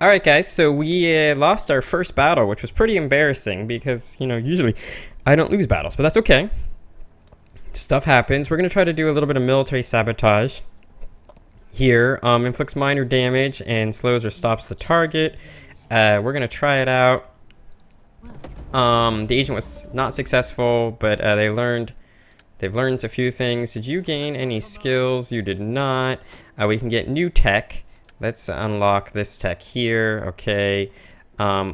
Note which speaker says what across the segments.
Speaker 1: Alright guys, so we lost our first battle, which was pretty embarrassing because, usually I don't lose battles, but that's okay. Stuff happens. We're going to try to do a little bit of military sabotage here. Inflicts minor damage and slows or stops the target. We're going to try it out. The agent was not successful, but they've learned a few things. Did you gain any skills? You did not. We can get new tech. Let's unlock this tech here. Okay.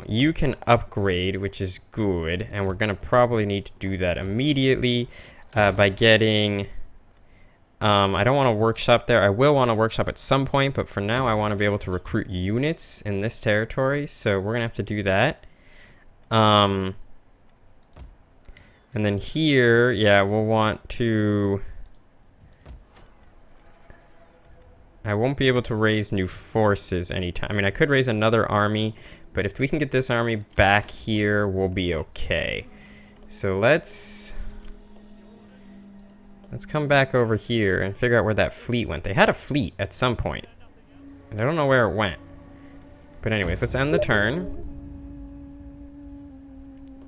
Speaker 1: You can upgrade, which is good, and we're gonna probably need to do that immediately by getting. I don't want to workshop there. I will want to workshop at some point, but for now, I want to be able to recruit units in this territory. So we're gonna have to do that. And then here, yeah, we'll want to. I won't be able to raise new forces anytime. I mean, I could raise another army, but if we can get this army back here, we'll be okay. So let's come back over here and figure out where that fleet went. They had a fleet at some point, and I don't know where it went. But anyways, let's end the turn.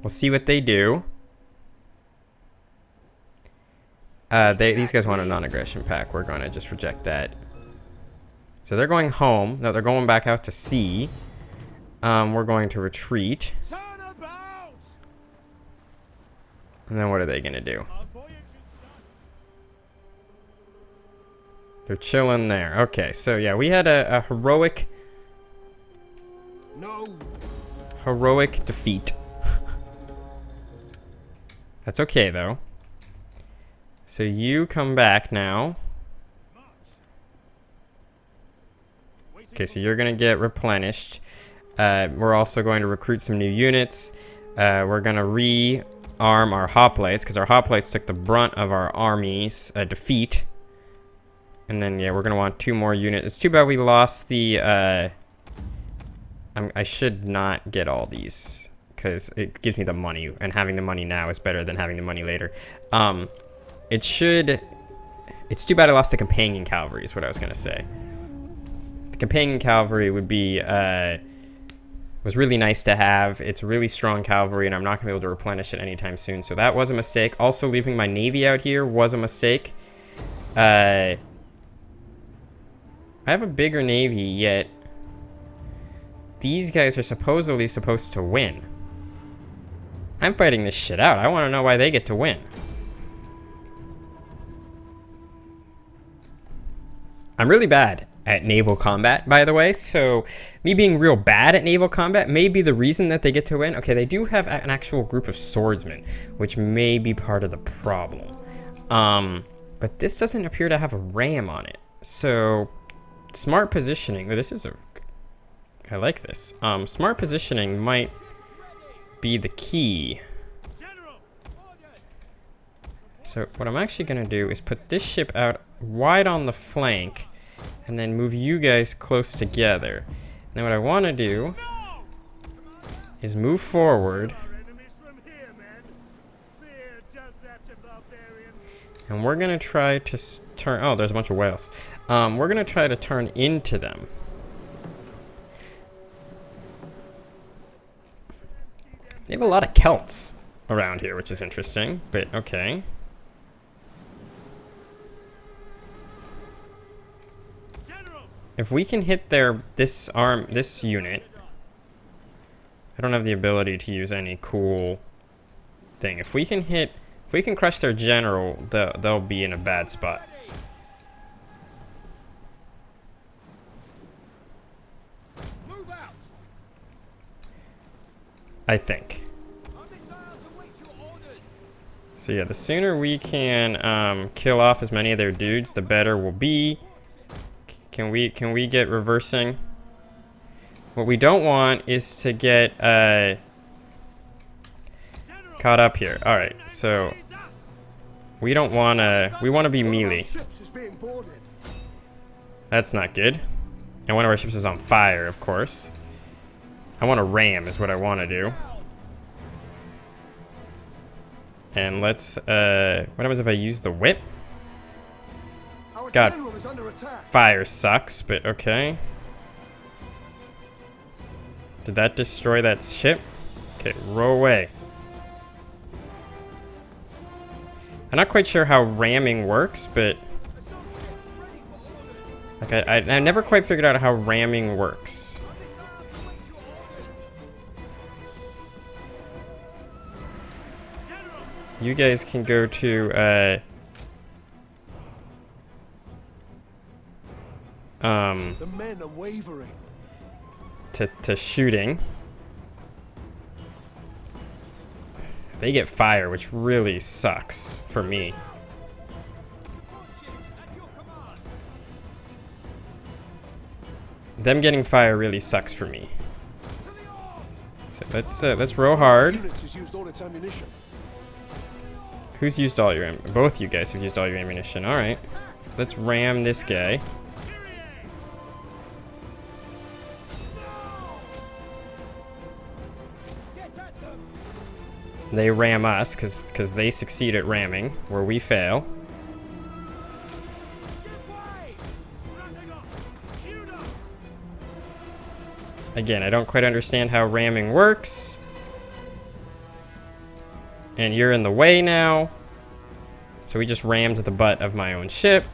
Speaker 1: We'll see what they do. These guys want a non-aggression pact. We're going to just reject that. So they're going home. No, they're going back out to sea. We're going to retreat. And then what are they going to do? They're chilling there. Okay, so yeah, we had a heroic defeat. That's okay, though. So you come back now. Okay, so you're going to get replenished. We're also going to recruit some new units. We're going to rearm our hoplites, because our hoplites took the brunt of our army's defeat. And then, yeah, we're going to want 2 more units. It's too bad we lost the... I should not get all these, because it gives me the money, and having the money now is better than having the money later. It's too bad I lost the companion cavalry, is what I was going to say. Companion cavalry would be was really nice to have. It's really strong cavalry, and I'm not gonna be able to replenish it anytime soon, so that was a mistake. Also, leaving my navy out here was a mistake. I have a bigger navy, yet these guys are supposedly supposed to win. I'm fighting this shit out. I want to know why they get to win. I'm really bad at naval combat, by the way, so me being real bad at naval combat may be the reason that they get to win. Okay, they do have an actual group of swordsmen, which may be part of the problem. But this doesn't appear to have a ram on it. So, smart positioning. Oh, I like this. Smart positioning might be the key. So, what I'm actually going to do is put this ship out wide on the flank, and then move you guys close together. Now what I want to do is move forward. And we're going to try to turn... Oh, there's a bunch of whales. We're going to try to turn into them. They have a lot of Celts around here, which is interesting, but okay. If we can hit this unit, I don't have the ability to use any cool thing. If we can crush their general, they'll be in a bad spot. I think. So yeah, the sooner we can kill off as many of their dudes, the better we'll be. Can we get reversing? What we don't want is to get caught up here. All right, so we don't want to. We want to be melee. That's not good. And one of our ships is on fire, of course. I want to ram is what I want to do. And let's. What happens if I use the whip? God, fire sucks, but okay. Did that destroy that ship? Okay, row away. I'm not quite sure how ramming works, but like I never quite figured out how ramming works. You guys can go to
Speaker 2: the men are wavering.
Speaker 1: to shooting. They get fire, which really sucks for me. Them getting fire really sucks for me. So let's row hard. Who's used all your ammunition? Both you guys have used all your ammunition. All right, let's ram this guy. They ram us because they succeed at ramming where we fail. Again, I don't quite understand how ramming works. And you're in the way now. So we just rammed the butt of my own ship.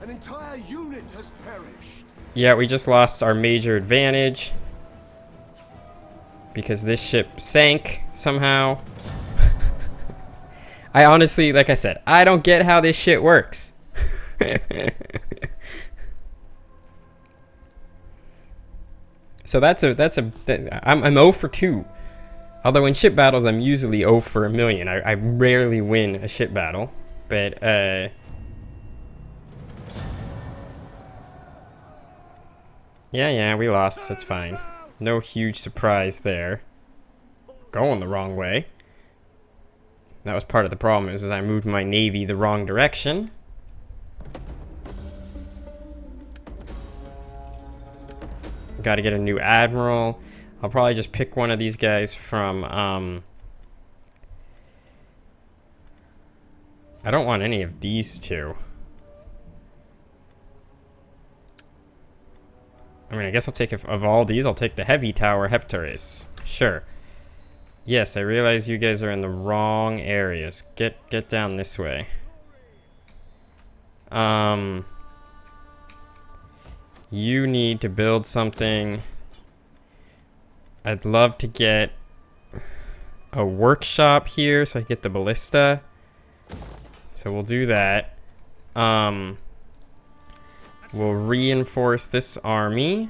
Speaker 2: An entire unit has perished.
Speaker 1: Yeah, we just lost our major advantage. Because this ship sank somehow. I honestly, like I said, I don't get how this shit works. So I'm 0 for 2. Although in ship battles, I'm usually 0 for a million. I rarely win a ship battle. But, yeah, we lost. That's fine. No huge surprise there. Going the wrong way. That was part of the problem, is I moved my navy the wrong direction. Got to get a new admiral. I'll probably just pick one of these guys from, I don't want any of these two. I mean, I guess I'll take, of all these, I'll take the heavy tower Heptares. Sure. Yes, I realize you guys are in the wrong areas. Get down this way. You need to build something. I'd love to get a workshop here so I get the ballista. So we'll do that. We'll reinforce this army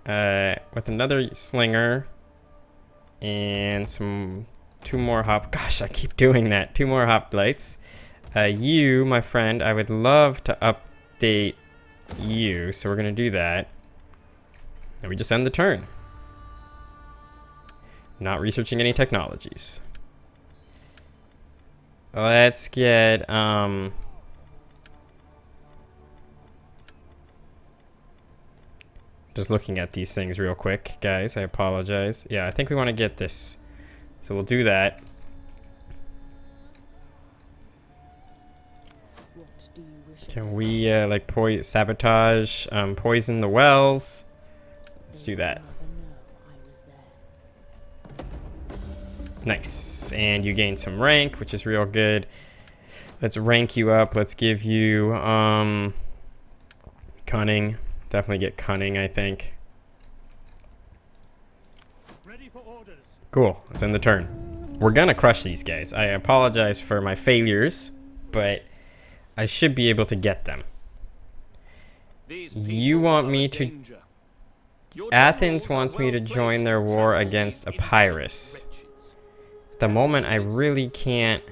Speaker 1: with another slinger and two more hop. Gosh, I keep doing that. 2 more hoplites. You, my friend, I would love to update you, so we're gonna do that. And we just end the turn. Not researching any technologies. Let's get just looking at these things real quick, guys. I apologize. Yeah, I think we want to get this. So we'll do that. Can we like sabotage, poison the wells? Let's do that. Nice. And you gain some rank, which is real good. Let's rank you up. Let's give you cunning. Definitely get cunning, I think.
Speaker 3: Ready for orders.
Speaker 1: Cool. Let's end the turn. We're gonna crush these guys. I apologize for my failures, but I should be able to get them. You want me to... Athens wants me to join their war against Epirus. At the moment, I really can't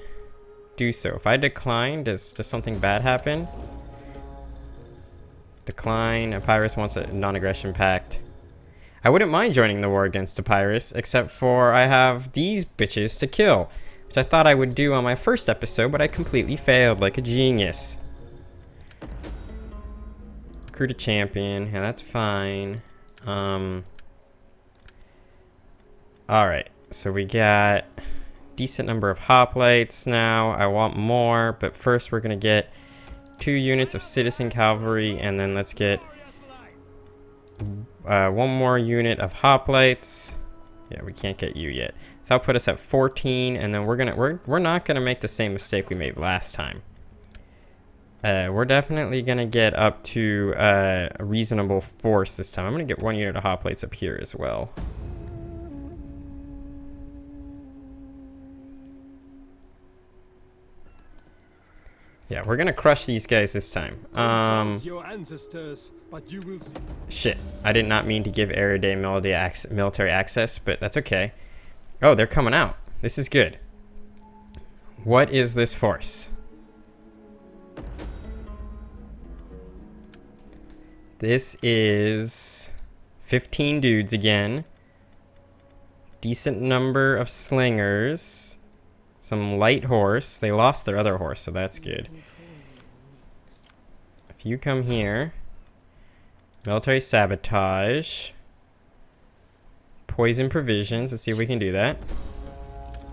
Speaker 1: do so. If I decline, does something bad happen? Decline. Epirus wants a non-aggression pact. I wouldn't mind joining the war against Epirus, except for I have these bitches to kill, which I thought I would do on my first episode, but I completely failed like a genius. Recruit a champion. Yeah, that's fine. Alright, so we got decent number of hoplites now. I want more, but first we're gonna get 2 units of citizen cavalry, and then let's get one more unit of hoplites. Yeah, we can't get you yet. So that'll put us at 14, and then we're not gonna make the same mistake we made last time. We're definitely gonna get up to a reasonable force this time. I'm gonna get one unit of hoplites up here as well. Yeah, we're gonna crush these guys this time.
Speaker 2: Your ancestors, but you will see.
Speaker 1: Shit, I did not mean to give Era Day military access, but that's okay. Oh, they're coming out. This is good. What is this force? This is 15 dudes again. Decent number of slingers. Some light horse. They lost their other horse, so that's good. If you come here. Military sabotage. Poison provisions. Let's see if we can do that.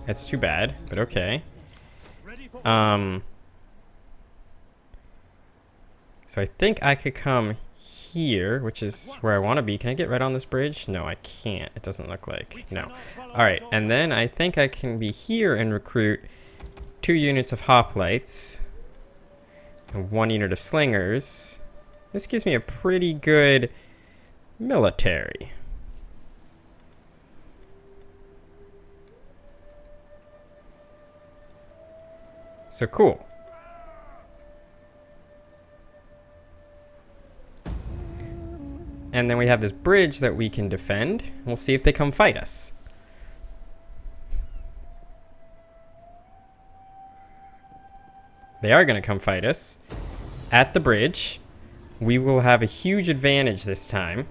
Speaker 1: That's too bad, but okay. So I think I could come here, which is where I want to be. Can I get right on this bridge? No, I can't. It doesn't look like. No. All right, and then I think I can be here and recruit 2 units of hoplites and 1 unit of slingers. This gives me a pretty good military. So cool. And then we have this bridge that we can defend. We'll see if they come fight us. They are going to come fight us at the bridge. We will have a huge advantage this time.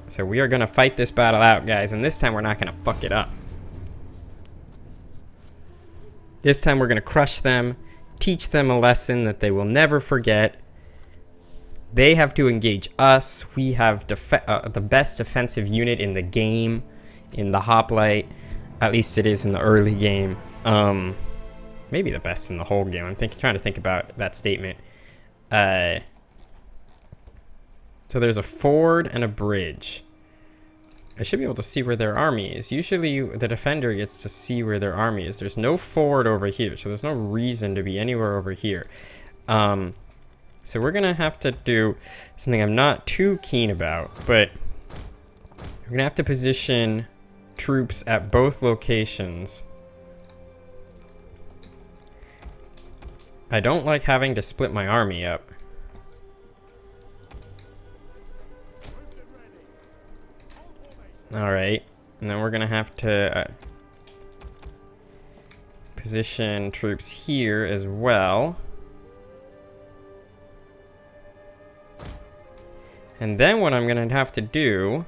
Speaker 1: So we are going to fight this battle out, guys. And this time we're not going to fuck it up. This time we're going to crush them, teach them a lesson that they will never forget. They have to engage us. We have the best defensive unit in the game, in the hoplite. At least it is in the early game. Maybe the best in the whole game. I'm trying to think about that statement. So there's a ford and a bridge. I should be able to see where their army is. Usually the defender gets to see where their army is. There's no ford over here, so there's no reason to be anywhere over here. So we're going to have to do something I'm not too keen about, but we're going to have to position troops at both locations. I don't like having to split my army up. Alright, and then we're going to have to position troops here as well. And then what I'm going to have to do,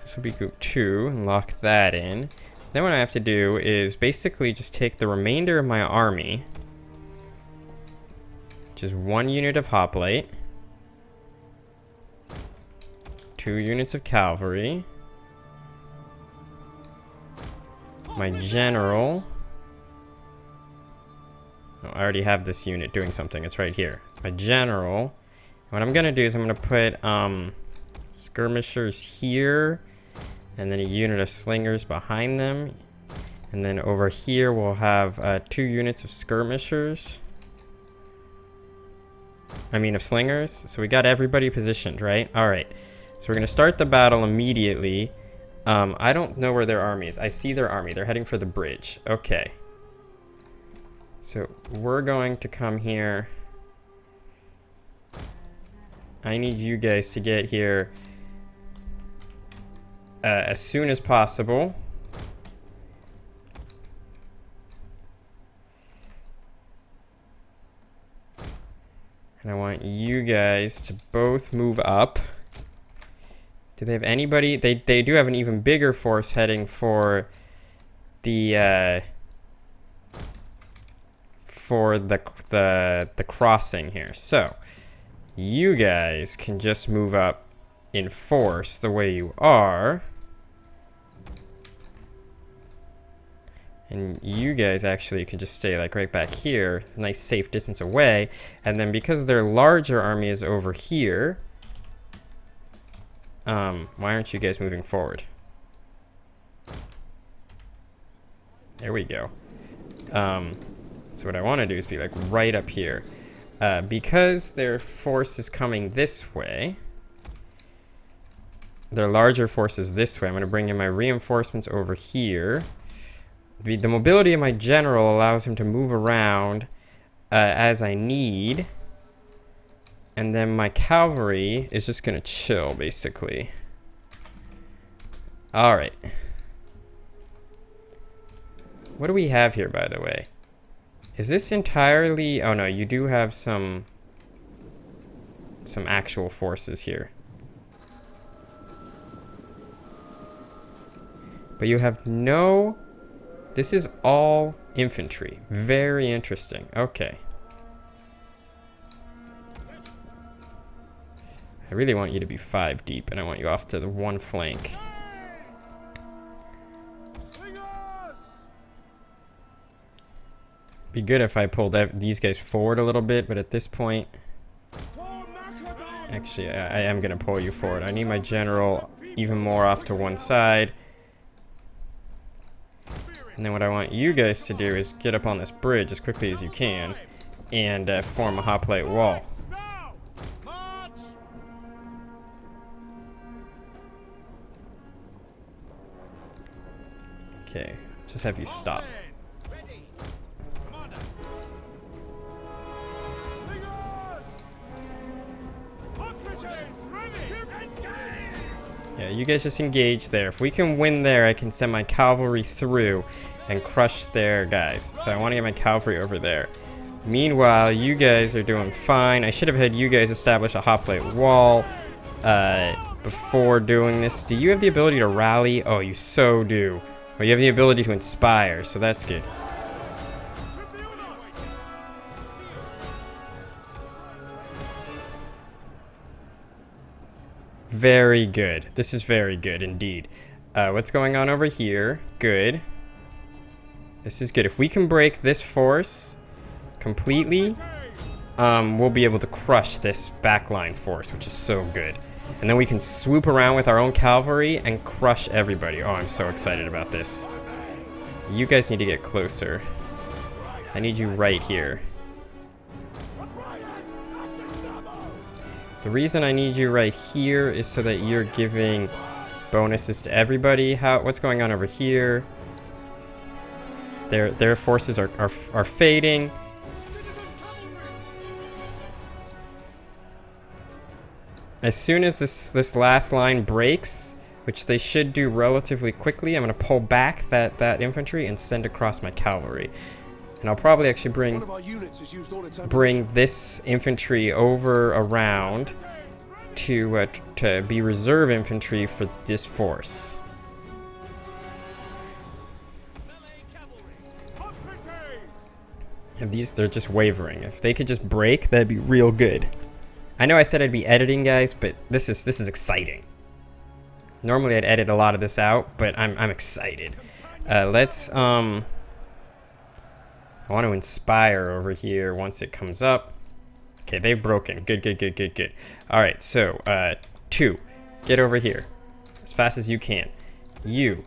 Speaker 1: this will be group 2, and lock that in. Then what I have to do is basically just take the remainder of my army, which is 1 unit of hoplite, 2 units of cavalry, my general. Oh, I already have this unit doing something. It's right here. My general. What I'm going to do is I'm going to put skirmishers here, and then a unit of slingers behind them. And then over here we'll have 2 units of skirmishers. Of slingers. So we got everybody positioned, right? All right. So we're going to start the battle immediately. I don't know where their army is. I see their army. They're heading for the bridge. Okay. So we're going to come here. I need you guys to get here as soon as possible. And I want you guys to both move up. Do they have anybody? They do have an even bigger force heading for the crossing here. So you guys can just move up in force the way you are. And you guys actually could just stay like right back here, a nice safe distance away. And then because their larger army is over here, Why aren't you guys moving forward? There we go. So what I want to do is be like right up here. Because their force is coming this way, their larger force is this way, I'm going to bring in my reinforcements over here. The mobility of my general allows him to move around as I need. And then my cavalry is just going to chill, basically. Alright. What do we have here, by the way? Is this entirely... Oh, no, you do have some actual forces here. But you have no... This is all infantry. Very interesting. Okay. I really want you to be 5 deep, and I want you off to the one flank. Be good if I pulled these guys forward a little bit, but at this point... Actually, I am going to pull you forward. I need my general even more off to one side. And then what I want you guys to do is get up on this bridge as quickly as you can and form a hoplite wall. Okay, just have you stop. Yeah, you guys just engage there. If we can win there, I can send my cavalry through and crush their guys. So I want to get my cavalry over there. Meanwhile, you guys are doing fine. I should have had you guys establish a hoplite wall before doing this. Do you have the ability to rally? Oh, you so do. Well, you have the ability to inspire, so that's good. Very good. This is very good indeed. What's going on over here? Good. This is good. If we can break this force completely, we'll be able to crush this backline force, which is so good. And then we can swoop around with our own cavalry and crush everybody. Oh, I'm so excited about this. You guys need to get closer. I need you right here. The reason I need you right here is so that you're giving bonuses to everybody. What's going on over here? Their forces are fading. As soon as this last line breaks, which they should do relatively quickly, I'm going to pull back that infantry and send across my cavalry. And I'll probably actually bring this infantry over around to be reserve infantry for this force. And they're just wavering. If they could just break, that'd be real good. I know I said I'd be editing, guys, but this is exciting. Normally I'd edit a lot of this out, but I'm excited. I want to inspire over here once it comes up. Okay, they've broken. Good. All right, so 2, get over here as fast as you can. You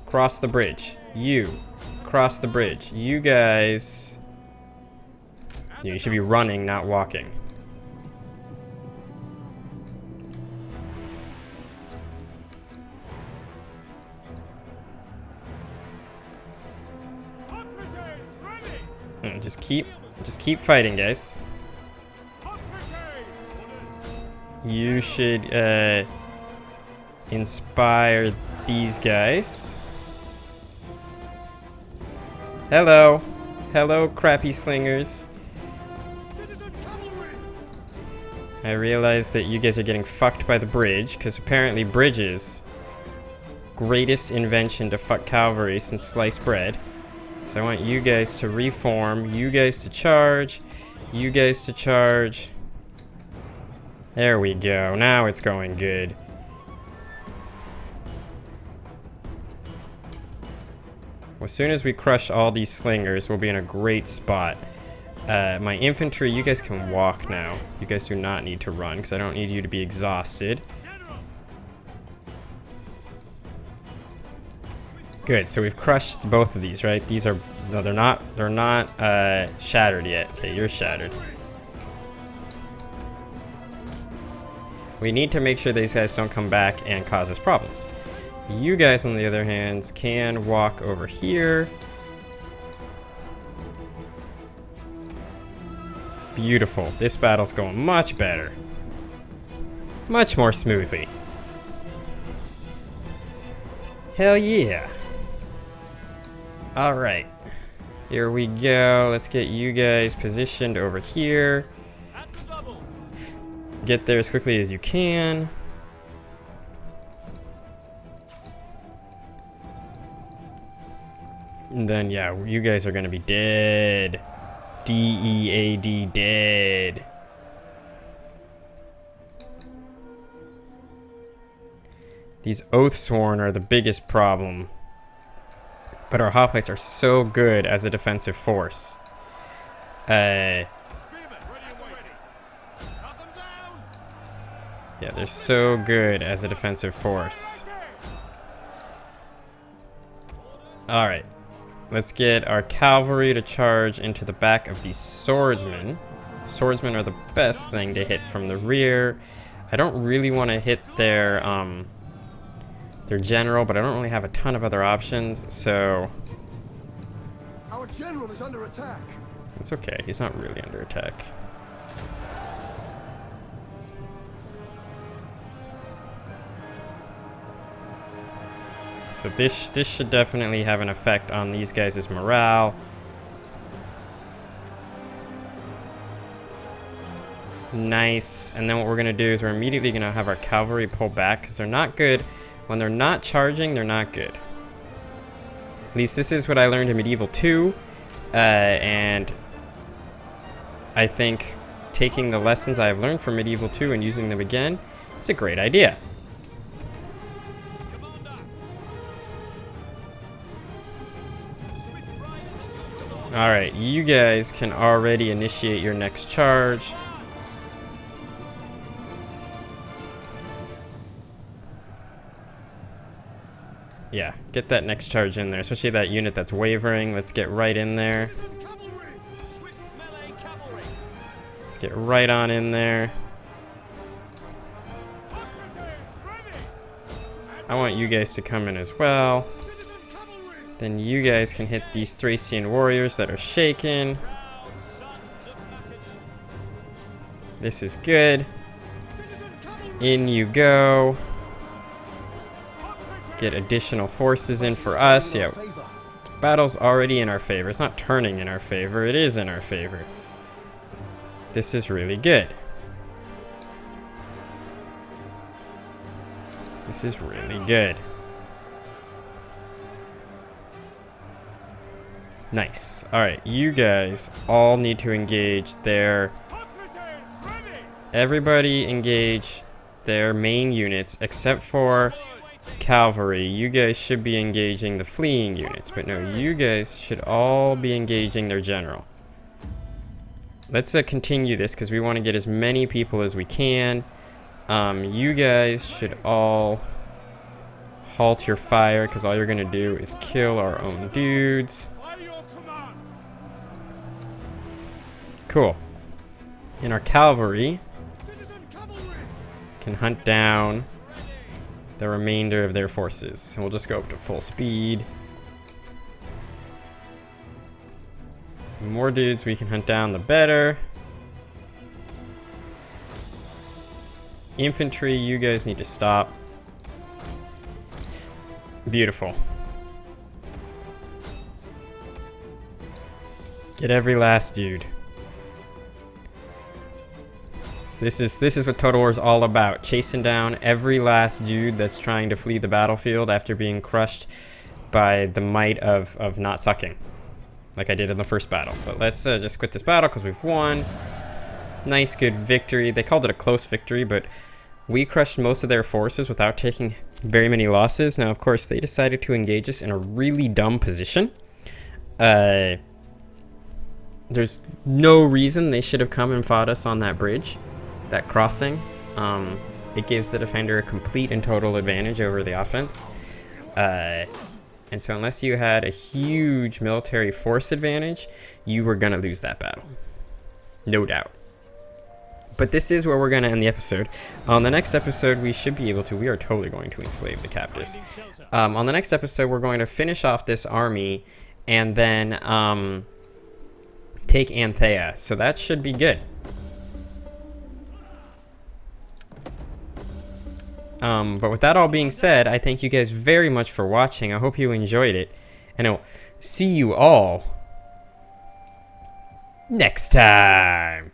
Speaker 1: cross the bridge. You cross the bridge. You guys, you should be running, not walking. Just keep fighting, guys. You should inspire these guys. Hello, crappy slingers. I realize that you guys are getting fucked by the bridge, because apparently bridges, greatest invention to fuck cavalry since sliced bread. So I want you guys to reform, you guys to charge, you guys to charge. There we go. Now it's going good. Well, as soon as we crush all these slingers, we'll be in a great spot. My infantry, you guys can walk now. You guys do not need to run, because I don't need you to be exhausted. Good. So we've crushed both of these, right? These are no, they're not. They're not shattered yet. Okay, you're shattered. We need to make sure these guys don't come back and cause us problems. You guys, on the other hand, can walk over here. Beautiful. This battle's going much better. Much more smoothly. Hell yeah. Alright. Here we go. Let's get you guys positioned over here. Get there as quickly as you can. And then, yeah, you guys are going to be dead. D-E-A-D, dead. These Oathsworn are the biggest problem. But our hoplites are so good as a defensive force. Yeah, they're so good as a defensive force. Alright. Let's get our cavalry to charge into the back of these swordsmen. Swordsmen are the best thing to hit from the rear. I don't really want to hit their general, but I don't really have a ton of other options, so...
Speaker 2: Our general is under attack.
Speaker 1: It's okay, he's not really under attack. So this should definitely have an effect on these guys' morale. Nice. And then what we're going to do is we're immediately going to have our cavalry pull back because they're not good. When they're not charging, they're not good. At least this is what I learned in Medieval 2. And I think taking the lessons I have learned from Medieval 2 and using them again is a great idea. Alright, you guys can already initiate your next charge. Yeah, get that next charge in there, especially that unit that's wavering. Let's get right in there. Let's get right on in there. I want you guys to come in as well. Then you guys can hit these Thracian warriors that are shaken. This is good. In you go. Let's get additional forces in for us. Yeah, battle's already in our favor. It's not turning in our favor. It is in our favor. This is really good. This is really good. Nice. Alright, you guys all need to engage their... Everybody engage their main units except for cavalry. You guys should be engaging the fleeing units, but no, you guys should all be engaging their general. Let's continue this because we want to get as many people as we can. You guys should all halt your fire because all you're going to do is kill our own dudes. Cool. And our cavalry can hunt down the remainder of their forces. And we'll just go up to full speed. The more dudes we can hunt down, the better. Infantry, you guys need to stop. Beautiful. Get every last dude. This is what Total War is all about. Chasing down every last dude that's trying to flee the battlefield after being crushed by the might of not sucking. Like I did in the first battle. But let's just quit this battle because we've won. Nice, good victory. They called it a close victory, but we crushed most of their forces without taking very many losses. Now, of course, they decided to engage us in a really dumb position. There's no reason they should have come and fought us on that bridge. That crossing, it gives the defender a complete and total advantage over the offense. And so unless you had a huge military force advantage, you were going to lose that battle. No doubt. But this is where we're going to end the episode. On the next episode, we should be able to... We are totally going to enslave the captives. On the next episode, we're going to finish off this army and then take Anthea. So that should be good. But with that all being said, I thank you guys very much for watching. I hope you enjoyed it. And I'll see you all next time.